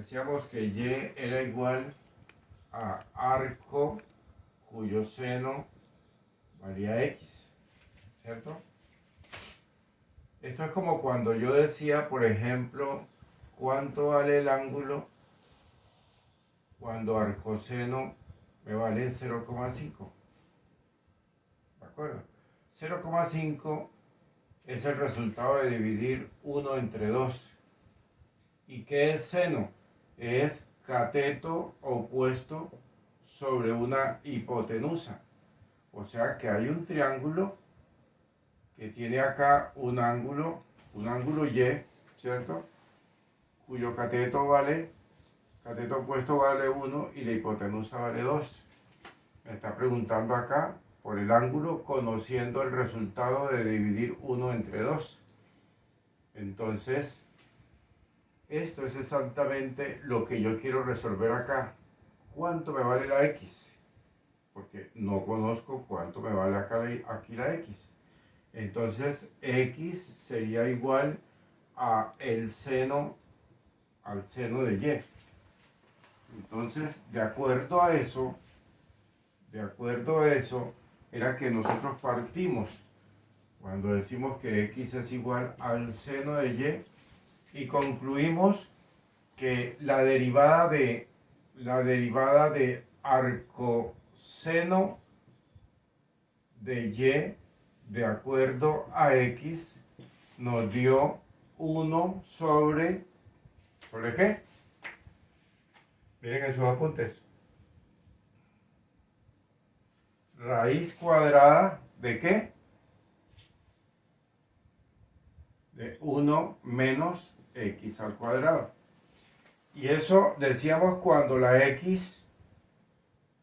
Decíamos que y era igual a arco cuyo seno valía x, ¿cierto? Esto es como cuando yo decía, por ejemplo, cuánto vale el ángulo cuando arcoseno me vale 0,5. ¿De acuerdo? 0,5 es el resultado de dividir 1 entre 2. ¿Y qué es seno? Es cateto opuesto sobre una hipotenusa. O sea que hay un triángulo que tiene acá un ángulo y, ¿cierto? Cuyo cateto opuesto vale 1 y la hipotenusa vale 2. Me está preguntando acá por el ángulo conociendo el resultado de dividir 1 entre 2. Entonces, esto es exactamente lo que yo quiero resolver acá. ¿Cuánto me vale la x? Porque no conozco cuánto me vale aquí la x. Entonces, x sería igual a al seno de y. Entonces, de acuerdo a eso, era que nosotros partimos cuando decimos que x es igual al seno de y concluimos que la derivada de arcoseno de y de acuerdo a x nos dio 1 ¿sobre qué? Miren en sus apuntes. Raíz cuadrada ¿de qué? De 1 menos x al cuadrado. Y eso decíamos cuando la x,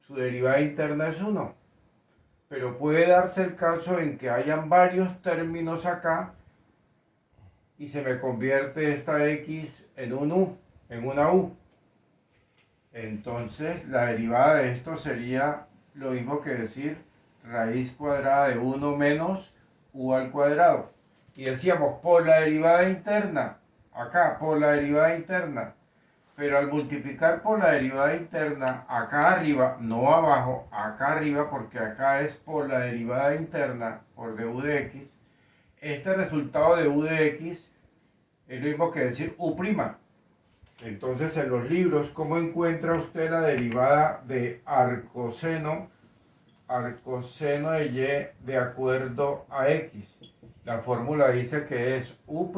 su derivada interna es 1. Pero puede darse el caso en que hayan varios términos acá y se me convierte esta x en un u, en una u. Entonces la derivada de esto sería lo mismo que decir raíz cuadrada de 1 menos u al cuadrado. Y decíamos por la derivada interna, acá por la derivada interna. Pero al multiplicar por la derivada interna, acá arriba, no abajo, acá arriba, porque acá es por la derivada interna, por du de x, este resultado de u de x es lo mismo que decir u'. Entonces, en los libros, ¿cómo encuentra usted la derivada de arcoseno de y de acuerdo a x? La fórmula dice que es u'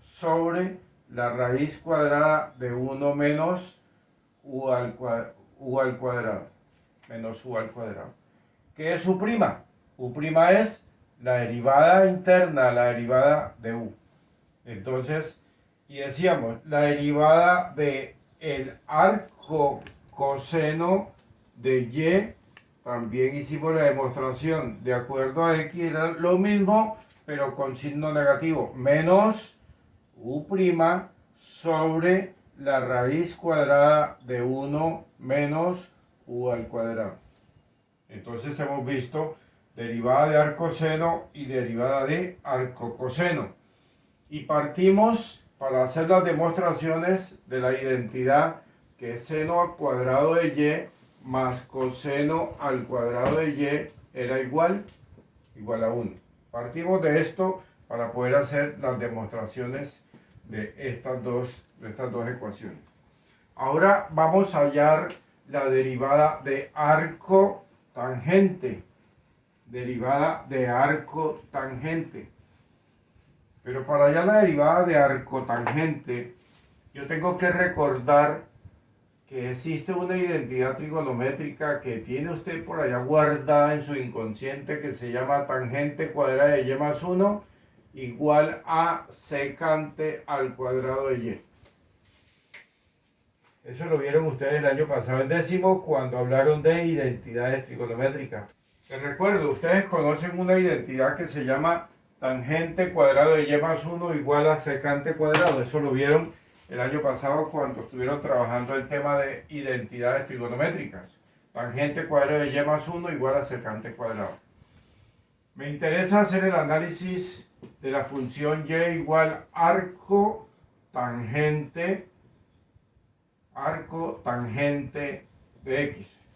sobre la raíz cuadrada de 1 menos u al cuadrado. Menos u al cuadrado. ¿Qué es u'? U' es la derivada interna, la derivada de u. Entonces, y decíamos, la derivada de el arco coseno de y, también hicimos la demostración de acuerdo a x, era lo mismo, pero con signo negativo, menos u' sobre la raíz cuadrada de 1 menos u al cuadrado. Entonces hemos visto derivada de arcoseno y derivada de arcocoseno. Y partimos para hacer las demostraciones de la identidad que es seno al cuadrado de y más coseno al cuadrado de y era igual a 1. Partimos de esto para poder hacer las demostraciones de estas dos ecuaciones. Ahora vamos a hallar la derivada de arco tangente. Derivada de arco tangente. Pero para hallar la derivada de arcotangente, yo tengo que recordar que existe una identidad trigonométrica que tiene usted por allá guardada en su inconsciente que se llama tangente cuadrada de y más 1 igual a secante al cuadrado de y. Eso lo vieron ustedes el año pasado en décimo cuando hablaron de identidades trigonométricas. Les recuerdo, ustedes conocen una identidad que se llama tangente cuadrado de y más 1 igual a secante cuadrado. Eso lo vieron el año pasado cuando estuvieron trabajando el tema de identidades trigonométricas. Tangente cuadrado de y más 1 igual a secante cuadrado. Me interesa hacer el análisis de la función y igual arco tangente arco tangente de x.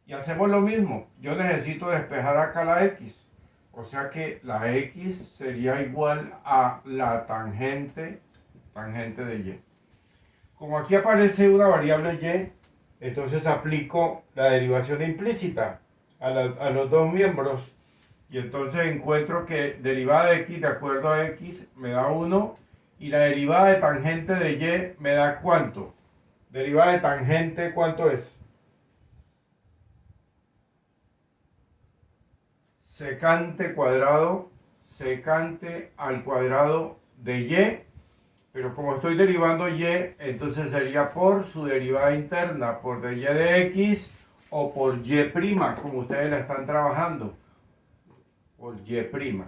Y hacemos lo mismo. Yo necesito despejar acá la x. O sea que la x sería igual a la tangente de y. Como aquí aparece una variable y, entonces aplico la derivación implícita a los dos miembros. Y entonces encuentro que derivada de x de acuerdo a x me da 1. Y la derivada de tangente de y me da ¿cuánto? Derivada de tangente, ¿cuánto es? Secante al cuadrado de y, pero como estoy derivando y, entonces sería por su derivada interna, por de y de x o por y', como ustedes la están trabajando, por y'.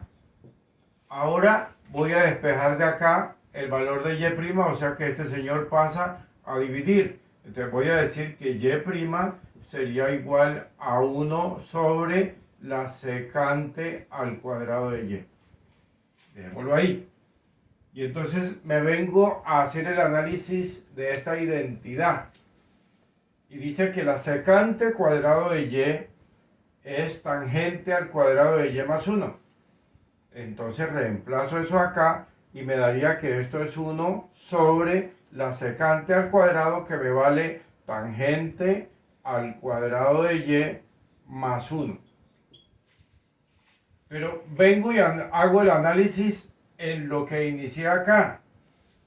Ahora voy a despejar de acá el valor de y', o sea que este señor pasa a dividir. Entonces voy a decir que y' sería igual a 1 sobre la secante al cuadrado de y. Dejémoslo ahí. Y entonces me vengo a hacer el análisis de esta identidad. Y dice que la secante cuadrado de y es tangente al cuadrado de y más 1. Entonces reemplazo eso acá y me daría que esto es 1 sobre la secante al cuadrado, que me vale tangente al cuadrado de y más 1. Pero vengo y hago el análisis en lo que inicié acá.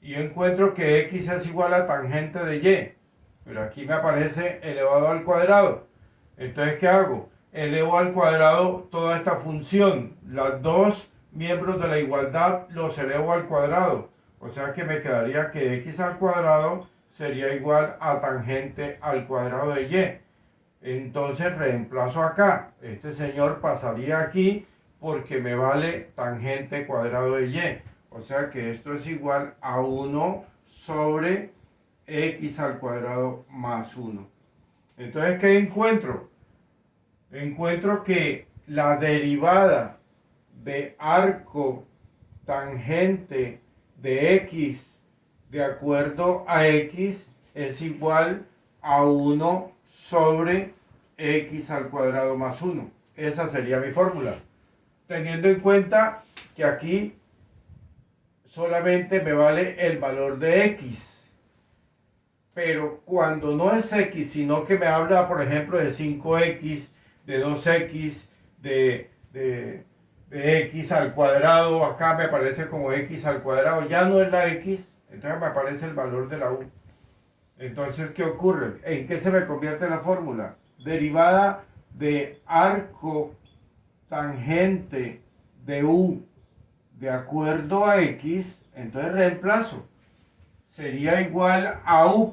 Y yo encuentro que x es igual a tangente de y. Pero aquí me aparece elevado al cuadrado. Entonces, ¿qué hago? Elevo al cuadrado toda esta función. Los dos miembros de la igualdad los elevo al cuadrado. O sea que me quedaría que x al cuadrado sería igual a tangente al cuadrado de y. Entonces reemplazo acá. Este señor pasaría aquí porque me vale tangente cuadrado de y. O sea que esto es igual a 1 sobre x al cuadrado más 1. Entonces, ¿qué encuentro? Encuentro que la derivada de arco tangente de x de acuerdo a x es igual a 1 sobre x al cuadrado más 1. Esa sería mi fórmula. Teniendo en cuenta que aquí solamente me vale el valor de x. Pero cuando no es x, sino que me habla, por ejemplo, de 5x, de 2x, de x al cuadrado, acá me aparece como x al cuadrado, ya no es la x, entonces me aparece el valor de la u. Entonces, ¿qué ocurre? ¿En qué se me convierte la fórmula? Derivada de arco tangente de u de acuerdo a x, entonces reemplazo. Sería igual a u'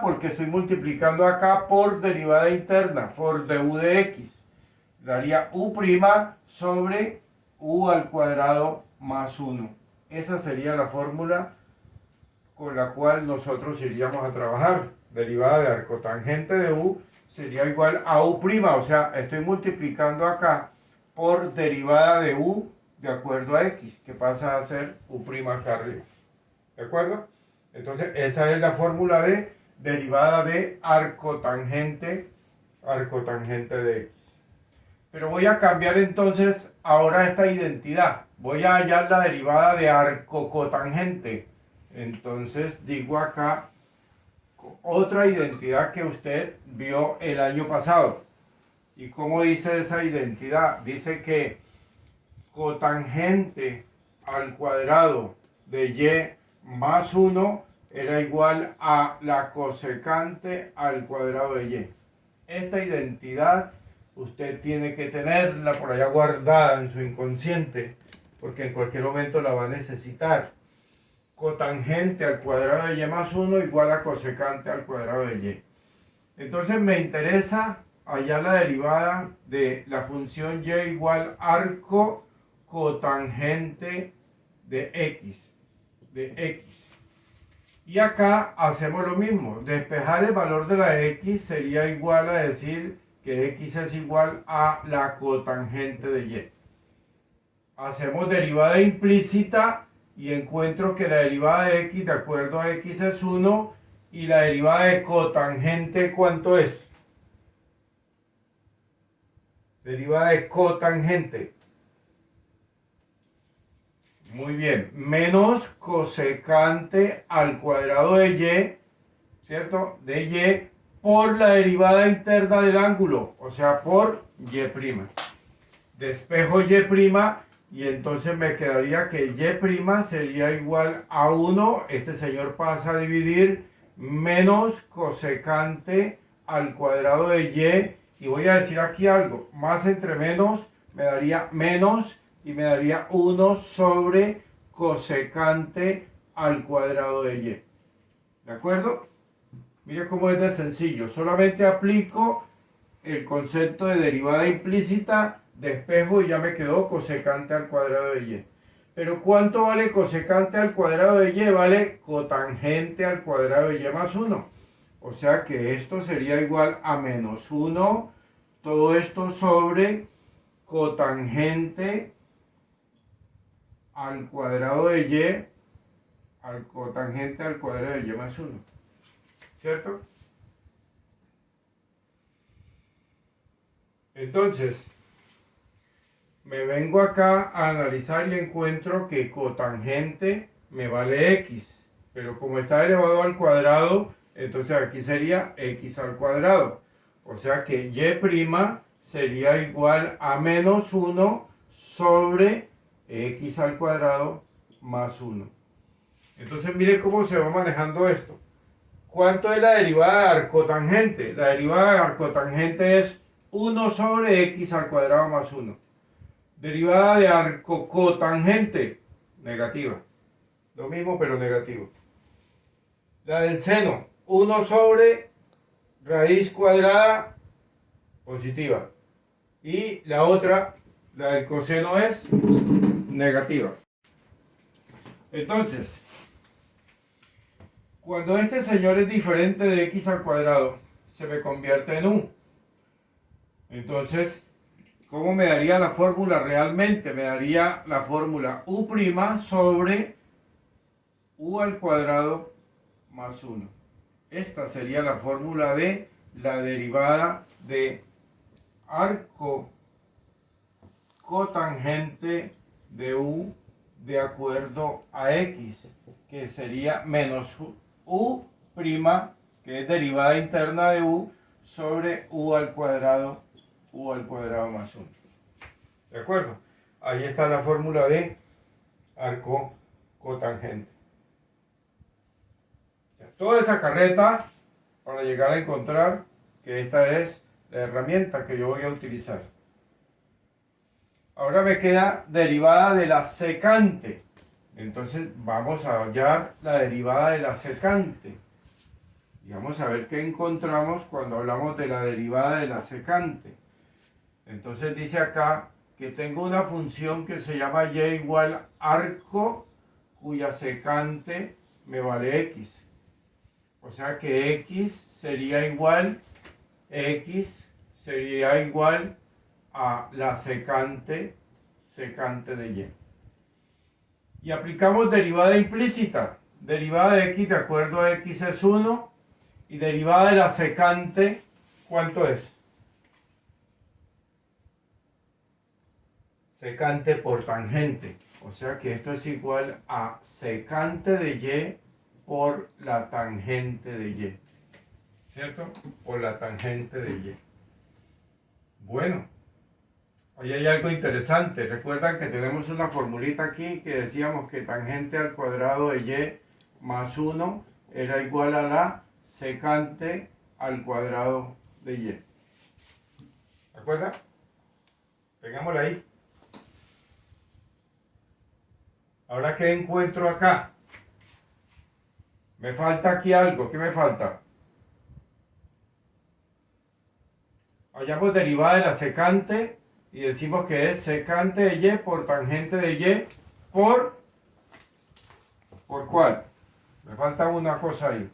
porque estoy multiplicando acá por derivada interna, por du de x. Daría u' sobre u al cuadrado más 1. Esa sería la fórmula con la cual nosotros iríamos a trabajar. Derivada de arcotangente de u sería igual a u', o sea, estoy multiplicando acá por derivada de u de acuerdo a x, que pasa a ser u' acá arriba. ¿De acuerdo? Entonces, esa es la fórmula de derivada de arcotangente de x. Pero voy a cambiar entonces ahora esta identidad. Voy a hallar la derivada de arcocotangente. Entonces digo acá otra identidad que usted vio el año pasado. ¿Y cómo dice esa identidad? Dice que cotangente al cuadrado de y más 1 era igual a la cosecante al cuadrado de y. Esta identidad usted tiene que tenerla por allá guardada en su inconsciente, porque en cualquier momento la va a necesitar. Cotangente al cuadrado de y más 1 igual a cosecante al cuadrado de y. Entonces me interesa hallar la derivada de la función y igual arco cotangente de x. Y acá hacemos lo mismo. Despejar el valor de la x sería igual a decir que x es igual a la cotangente de y. Hacemos derivada implícita y encuentro que la derivada de x de acuerdo a x es 1 ¿Y la derivada de cotangente cuánto es? Derivada de cotangente. Muy bien. Menos cosecante al cuadrado de y, ¿cierto? De y por la derivada interna del ángulo, o sea, por y'. Despejo y', y entonces me quedaría que y' sería igual a 1. Este señor pasa a dividir menos cosecante al cuadrado de y voy a decir aquí algo, más entre menos me daría menos y me daría 1 sobre cosecante al cuadrado de y. ¿De acuerdo? Mire cómo es de sencillo. Solamente aplico el concepto de derivada implícita, despejo y ya me quedó cosecante al cuadrado de y. Pero ¿cuánto vale cosecante al cuadrado de y? Vale cotangente al cuadrado de y más 1. O sea que esto sería igual a menos 1. Todo esto sobre cotangente al cuadrado de y, al cotangente al cuadrado de y más 1. ¿Cierto? Entonces, me vengo acá a analizar y encuentro que cotangente me vale x, pero como está elevado al cuadrado, entonces aquí sería x al cuadrado. O sea que y' sería igual a menos 1 sobre x al cuadrado más 1. Entonces mire cómo se va manejando esto. ¿Cuánto es la derivada de arcotangente? La derivada de arcotangente es 1 sobre x al cuadrado más 1. Derivada de arcocotangente, negativa. Lo mismo pero negativo. La del seno, 1 sobre raíz cuadrada, positiva. Y la otra, la del coseno, es negativa. Entonces, cuando este señor es diferente de x al cuadrado, se me convierte en u. Entonces, ¿cómo me daría la fórmula realmente? Me daría la fórmula u' sobre u al cuadrado más 1. Esta sería la fórmula de la derivada de arco cotangente de u de acuerdo a x, que sería menos u', que es derivada interna de u, sobre u al cuadrado más 1. ¿De acuerdo? Ahí está la fórmula de arco cotangente. Toda esa carreta para llegar a encontrar que esta es la herramienta que yo voy a utilizar. Ahora me queda derivada de la secante. Entonces vamos a hallar la derivada de la secante. Y vamos a ver qué encontramos cuando hablamos de la derivada de la secante. Entonces dice acá que tengo una función que se llama y igual arco, cuya secante me vale x. O sea que x sería igual a la secante de y. Y aplicamos derivada implícita. Derivada de x de acuerdo a x es 1. Y derivada de la secante, ¿cuánto es? Secante por tangente. O sea que esto es igual a secante de y por la tangente de y. ¿Cierto? Por la tangente de y. Bueno, ahí hay algo interesante. Recuerdan que tenemos una formulita aquí que decíamos que tangente al cuadrado de y más 1 era igual a la secante al cuadrado de y. ¿De acuerdo? Tengámosla ahí. Ahora, ¿qué encuentro acá? Me falta aquí algo. ¿Qué me falta? Hallamos derivada de la secante y decimos que es secante de y por tangente de y ¿por cuál? Me falta una cosa ahí.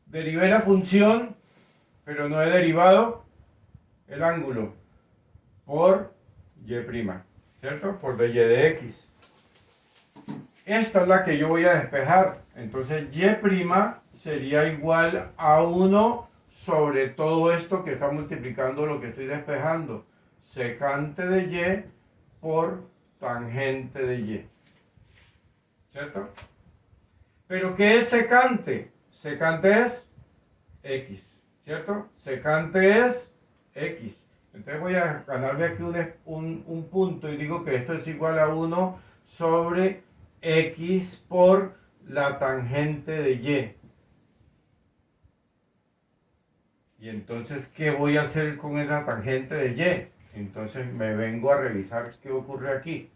Derivé la función, pero no he derivado el ángulo por y'. ¿cierto? Por dy de x. Esta es la que yo voy a despejar. Entonces y' sería igual a 1 sobre todo esto que está multiplicando lo que estoy despejando. Secante de y por tangente de y. ¿Cierto? ¿Pero qué es secante? Secante es x, ¿cierto? Secante es x. Entonces voy a ganarme aquí un punto y digo que esto es igual a 1 sobre x por la tangente de y. Y entonces, ¿qué voy a hacer con esa tangente de y? Entonces me vengo a revisar qué ocurre aquí.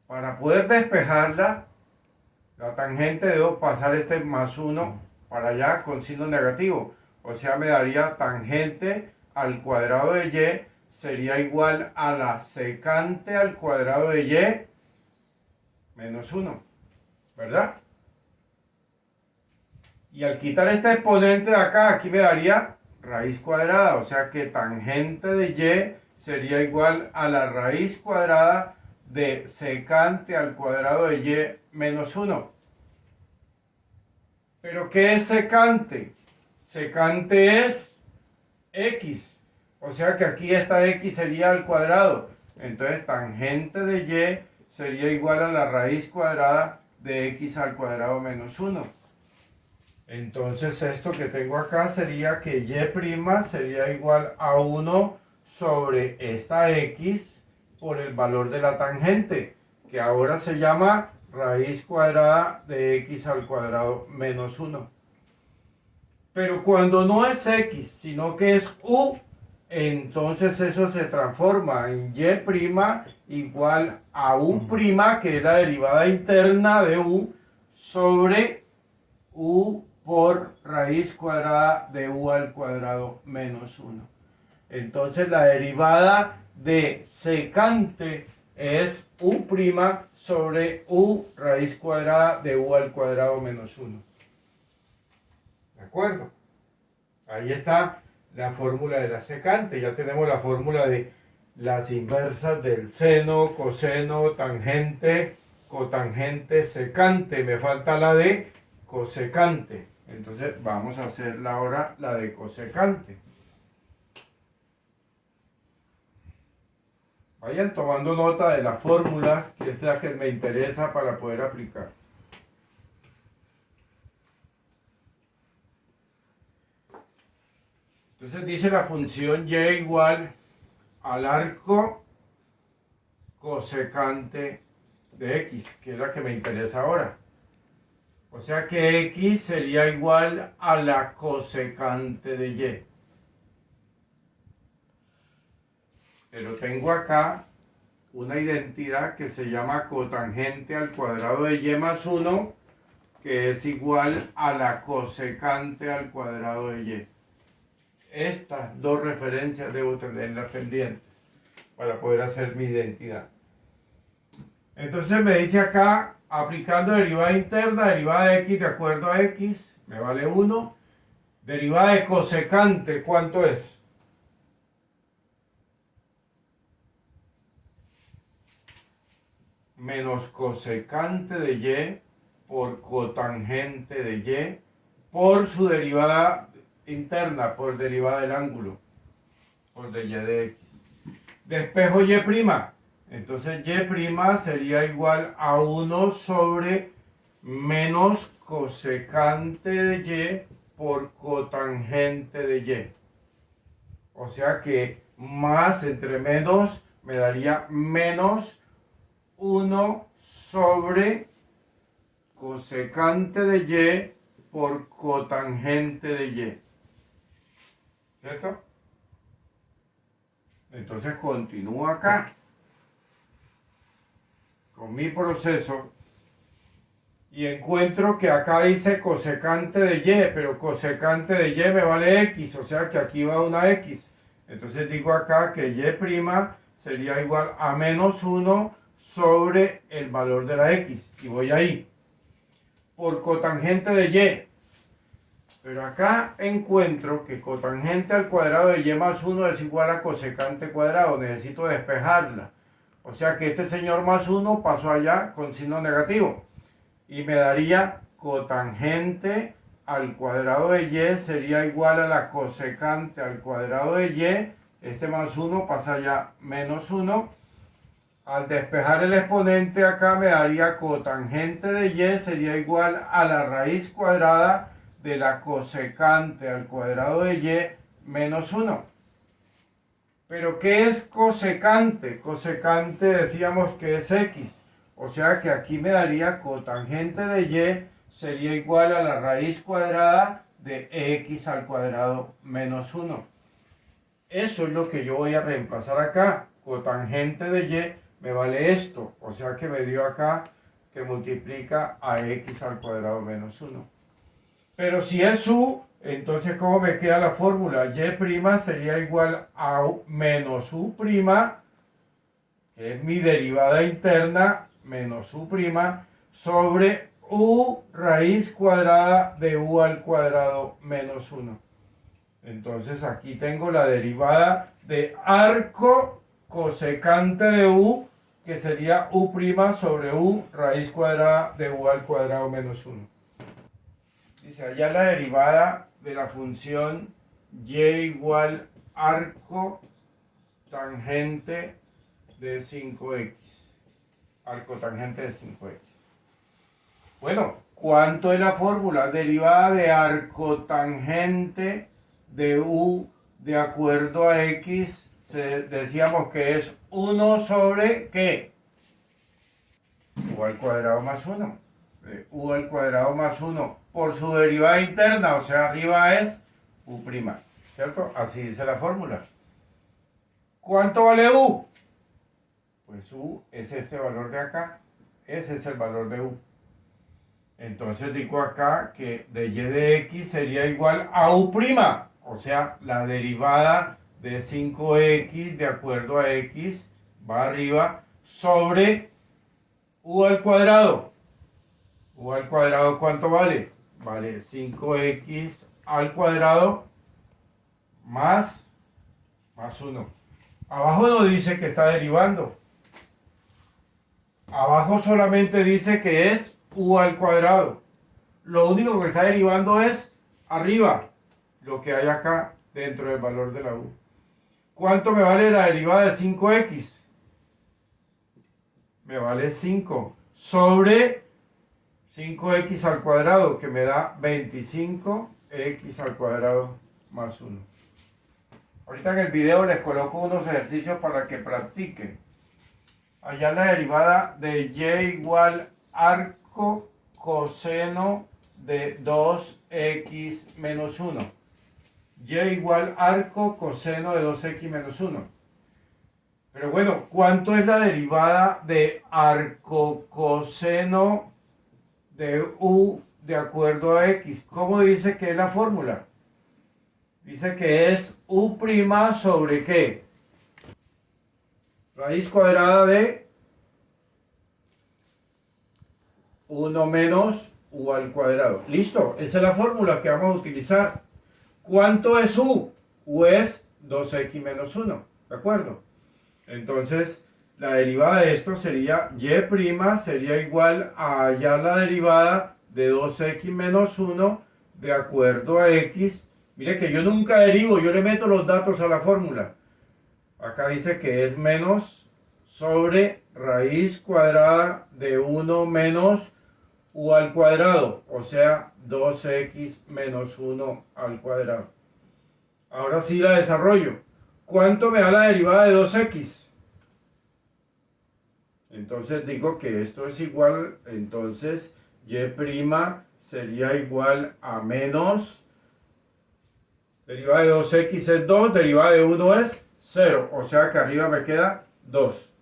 Para poder despejarla, la tangente debo pasar este más 1 para allá con signo negativo. O sea, me daría tangente al cuadrado de y sería igual a la secante al cuadrado de y menos 1. ¿Verdad? Y al quitar este exponente de acá, aquí me daría raíz cuadrada. O sea que tangente de y sería igual a la raíz cuadrada de secante al cuadrado de y menos 1. ¿Pero qué es secante? Secante es x. O sea que aquí esta x sería al cuadrado. Entonces tangente de y sería igual a la raíz cuadrada de x al cuadrado menos 1. Entonces esto que tengo acá sería que y' sería igual a 1 sobre esta x por el valor de la tangente, que ahora se llama raíz cuadrada de x al cuadrado menos 1. Pero cuando no es x, sino que es u, entonces eso se transforma en y' igual a u', que es la derivada interna de u, sobre u por raíz cuadrada de u al cuadrado menos 1. Entonces la derivada de secante es u' sobre u raíz cuadrada de u al cuadrado menos 1. ¿De acuerdo? Ahí está la fórmula de la secante. Ya tenemos la fórmula de las inversas del seno, coseno, tangente, cotangente, secante. Me falta la de cosecante. Entonces vamos a hacer ahora la de cosecante. Vayan tomando nota de las fórmulas, que es la que me interesa para poder aplicar. Entonces dice la función y igual al arco cosecante de x, que es la que me interesa ahora. O sea que x sería igual a la cosecante de y. Pero tengo acá una identidad que se llama cotangente al cuadrado de y más 1, que es igual a la cosecante al cuadrado de y. Estas dos referencias debo tenerlas pendientes para poder hacer mi identidad. Entonces me dice acá, aplicando derivada interna, derivada de x de acuerdo a x, me vale 1. Derivada de cosecante, ¿cuánto es? Menos cosecante de y por cotangente de y por su derivada interna, por derivada del ángulo, por de y de x. Despejo y'. Entonces y' sería igual a 1 sobre menos cosecante de y por cotangente de y. O sea que más entre menos me daría menos 1 sobre cosecante de y por cotangente de y. ¿Cierto? Entonces continúo acá con mi proceso y encuentro que acá dice cosecante de y, pero cosecante de y me vale x, o sea que aquí va una x. Entonces digo acá que y' sería igual a menos 1 sobre el valor de la x, y voy ahí. Por cotangente de y, Pero acá encuentro que cotangente al cuadrado de y más 1 es igual a cosecante cuadrado. Necesito despejarla. O sea que este señor más 1 pasó allá con signo negativo. Y me daría cotangente al cuadrado de y sería igual a la cosecante al cuadrado de y. Este más 1 pasa allá menos 1. Al despejar el exponente acá me daría cotangente de y sería igual a la raíz cuadrada de la cosecante al cuadrado de y menos 1. Pero ¿qué es cosecante? Cosecante decíamos que es x. O sea que aquí me daría cotangente de y sería igual a la raíz cuadrada de x al cuadrado menos 1. Eso es lo que yo voy a reemplazar acá. Cotangente de y me vale esto. O sea que me dio acá que multiplica a x al cuadrado menos 1. Pero si es u, entonces ¿cómo me queda la fórmula? Y' sería igual a menos u', que es mi derivada interna, menos u', sobre u raíz cuadrada de u al cuadrado menos 1. Entonces aquí tengo la derivada de arco cosecante de u, que sería u' sobre u raíz cuadrada de u al cuadrado menos 1. Dice, allá la derivada de la función y igual arco tangente de 5x. Arco tangente de 5x. Bueno, ¿cuánto es la fórmula? Derivada de arco tangente de u de acuerdo a x, decíamos que es 1 sobre ¿qué? U al cuadrado más 1. U al cuadrado más 1 por su derivada interna, o sea, arriba es u', ¿cierto? Así dice la fórmula. ¿Cuánto vale u? Pues u es este valor de acá. Ese es el valor de u. Entonces digo acá que de y de x sería igual a u', o sea, la derivada de 5x de acuerdo a x va arriba sobre u al cuadrado. U al cuadrado, ¿cuánto vale? Vale 5x al cuadrado más 1. Abajo no dice que está derivando. Abajo solamente dice que es u al cuadrado. Lo único que está derivando es arriba, lo que hay acá dentro del valor de la u. ¿Cuánto me vale la derivada de 5x? Me vale 5 sobre 5x al cuadrado, que me da 25x al cuadrado más 1. Ahorita en el video les coloco unos ejercicios para que practiquen. Allá la derivada de y igual arco coseno de 2x menos 1. Y igual arco coseno de 2x menos 1. Pero bueno, ¿cuánto es la derivada de arco coseno de u de acuerdo a x? ¿Cómo dice que es la fórmula? Dice que es u' sobre ¿qué? Raíz cuadrada de 1 menos u al cuadrado. Listo, esa es la fórmula que vamos a utilizar. ¿Cuánto es u? U es 2x menos 1, ¿de acuerdo? Entonces, la derivada de esto sería y' sería igual a hallar la derivada de 2x menos 1 de acuerdo a x. Mire que yo nunca derivo, yo le meto los datos a la fórmula. Acá dice que es menos sobre raíz cuadrada de 1 menos u al cuadrado, o sea, 2x menos 1 al cuadrado. Ahora sí la desarrollo. ¿Cuánto me da la derivada de 2x? Entonces digo que esto es igual, entonces y' sería igual a menos, derivada de 2x es 2, derivada de 1 es 0, o sea que arriba me queda 2,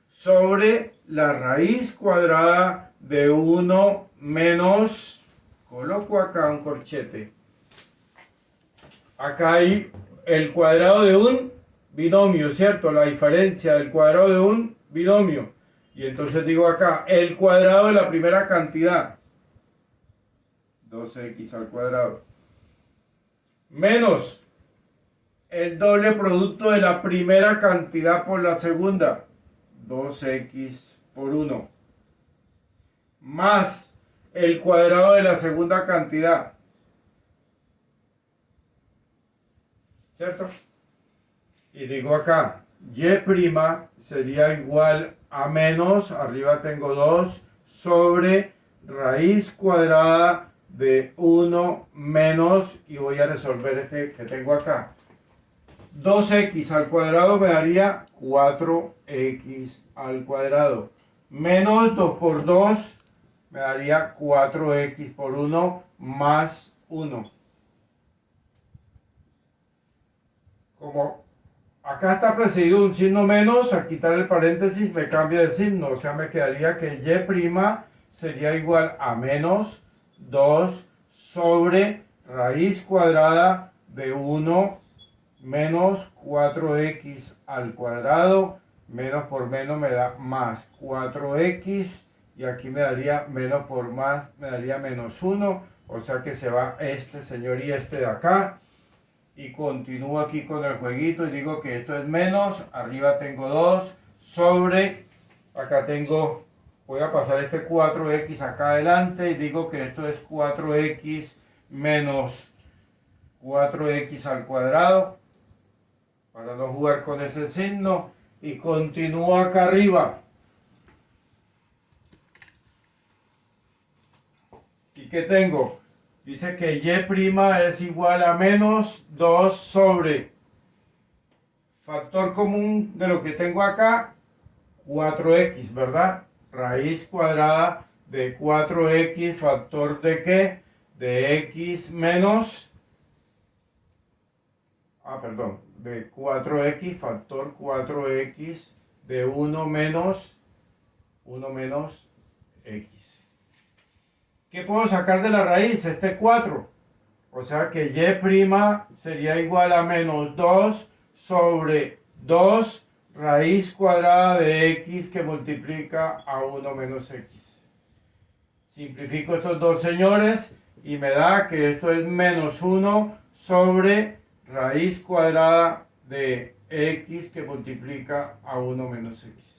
sobre la raíz cuadrada de 1 menos, coloco acá un corchete, acá hay el cuadrado de un binomio, ¿cierto? La diferencia del cuadrado de un binomio. Y entonces digo acá, el cuadrado de la primera cantidad, 2x al cuadrado, menos el doble producto de la primera cantidad por la segunda, 2x por 1, más el cuadrado de la segunda cantidad, ¿cierto? Y digo acá, y' sería igual a menos, arriba tengo 2, sobre raíz cuadrada de 1 menos, y voy a resolver este que tengo acá. 2x al cuadrado me daría 4x al cuadrado. Menos 2 por 2 me daría 4x por 1 más 1. Como acá está precedido un signo menos, al quitar el paréntesis me cambia de signo. O sea, me quedaría que y' sería igual a menos 2 sobre raíz cuadrada de 1 menos 4x al cuadrado, menos por menos me da más 4x, y aquí me daría menos por más, me daría menos 1, o sea que se va este señor y este de acá, y continúo aquí con el jueguito y digo que esto es menos, arriba tengo 2, sobre, acá tengo, voy a pasar este 4x acá adelante y digo que esto es 4x menos 4x al cuadrado, para no jugar con ese signo, y continúo acá arriba. ¿Y qué tengo? Dice que y' es igual a menos 2 sobre factor común de lo que tengo acá, 4x, ¿verdad? Raíz cuadrada de 4x, factor de ¿qué? De x menos, perdón, de 4x, factor 4x de 1 menos x. ¿Qué puedo sacar de la raíz? Este 4. O sea que y' sería igual a menos 2 sobre 2 raíz cuadrada de x que multiplica a 1 menos x. Simplifico estos dos señores y me da que esto es menos 1 sobre raíz cuadrada de x que multiplica a 1 menos x.